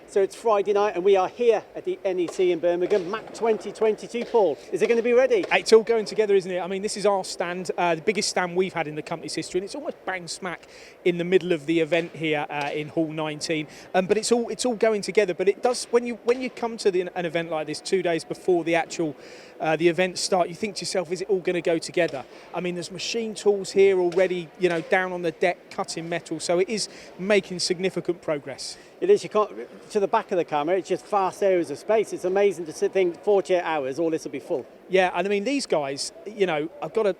So it's Friday night and we are here at the NEC in Birmingham, MACH 2022. Paul, is it going to be ready? It's all going together, isn't it? I mean, this is our stand, the biggest stand we've had in the company's history, and it's almost bang smack in the middle of the event here in Hall 19. But it's all going together. But it does, when you come to an event like this 2 days before the actual the event start, you think to yourself, is it all going to go together? I mean, there's machine tools here already, down on the deck, cutting metal, so it is making significant progress. It is. You can't to the back of the camera. It's just vast areas of space. It's amazing to think 48 hours, all this will be full. Yeah, and I mean these guys, I've got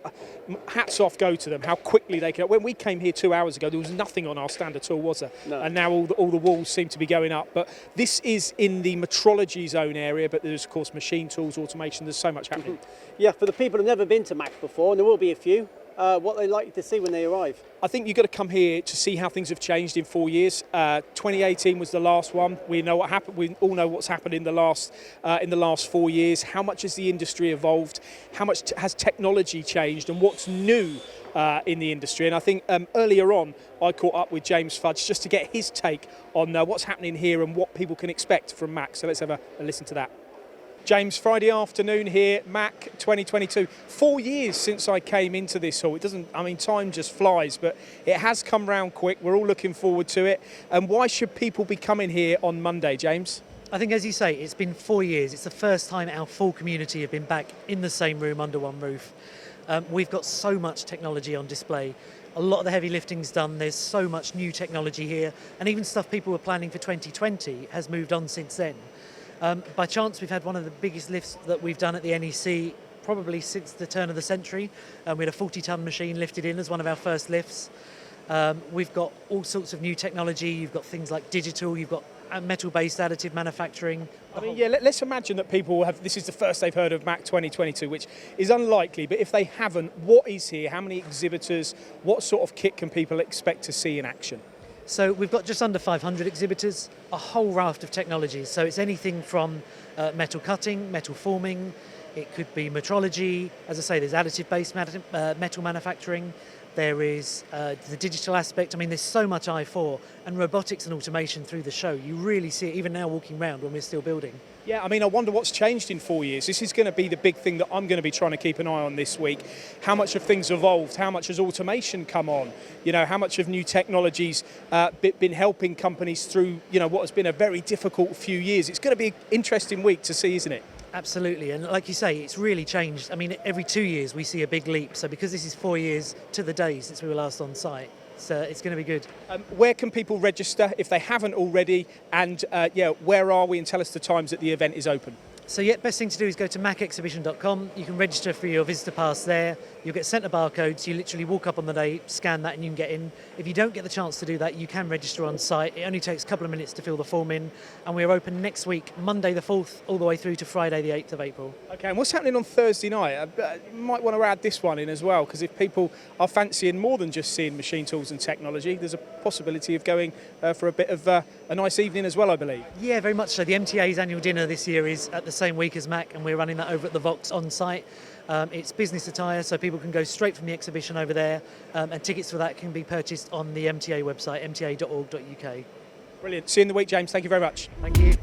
hats off go to them. How quickly they can. When we came here 2 hours ago, there was nothing on our stand at all, was there? No. And now all the walls seem to be going up. But this is in the metrology zone area. But there's of course machine tools, automation. There's so much happening. Yeah, for the people who've never been to MACH before, and there will be a few. What they like to see when they arrive? I think you've got to come here to see how things have changed in 4 years. 2018 was the last one. We know what happened. We all know what's happened in the last 4 years. How much has the industry evolved? How much has technology changed? And what's new in the industry? And I think earlier on, I caught up with James Fudge just to get his take on what's happening here and what people can expect from MACH. So let's have a listen to that. James, Friday afternoon here, MACH 2022. 4 years since I came into this hall. Time just flies, but it has come round quick. We're all looking forward to it. And why should people be coming here on Monday, James? I think, as you say, it's been 4 years. It's the first time our full community have been back in the same room under one roof. We've got so much technology on display. A lot of the heavy lifting's done. There's so much new technology here. And even stuff people were planning for 2020 has moved on since then. By chance, we've had one of the biggest lifts that we've done at the NEC probably since the turn of the century. We had a 40-ton machine lifted in as one of our first lifts. We've got all sorts of new technology. You've got things like digital, you've got metal-based additive manufacturing. Let's imagine that people this is the first they've heard of MACH 2022, which is unlikely, but if they haven't, what is here? How many exhibitors? What sort of kit can people expect to see in action? So we've got just under 500 exhibitors, a whole raft of technologies. So it's anything from metal cutting, metal forming, it could be metrology. As I say, there's additive-based metal manufacturing. There is the digital aspect. I mean, there's so much I4 and robotics and automation through the show. You really see it even now walking around when we're still building. Yeah, I mean, I wonder what's changed in 4 years. This is going to be the big thing that I'm going to be trying to keep an eye on this week. How much have things evolved? How much has automation come on? How much have new technologies been helping companies through, what has been a very difficult few years? It's going to be an interesting week to see, isn't it? Absolutely, and like you say, it's really changed. I mean, every 2 years we see a big leap. So because this is 4 years to the day since we were last on site, so it's going to be good. Where can people register if they haven't already? And where are we? And tell us the times that the event is open. So best thing to do is go to machexhibition.com. You can register for your visitor pass there. You'll get sent a barcode, so you literally walk up on the day, scan that, and you can get in. If you don't get the chance to do that, you can register on site. It only takes a couple of minutes to fill the form in, and we're open next week, Monday the 4th, all the way through to Friday the 8th of April. Okay, and what's happening on Thursday night? You might want to add this one in as well, because if people are fancying more than just seeing machine tools and technology, there's a possibility of going for a bit of a nice evening as well, I believe. Yeah, very much so. The MTA's annual dinner this year is at the same week as MACH, and we're running that over at the Vox on site. It's business attire, so people can go straight from the exhibition over there, and tickets for that can be purchased on the MTA website, mta.org.uk. Brilliant. See you in the week, James. Thank you very much. Thank you.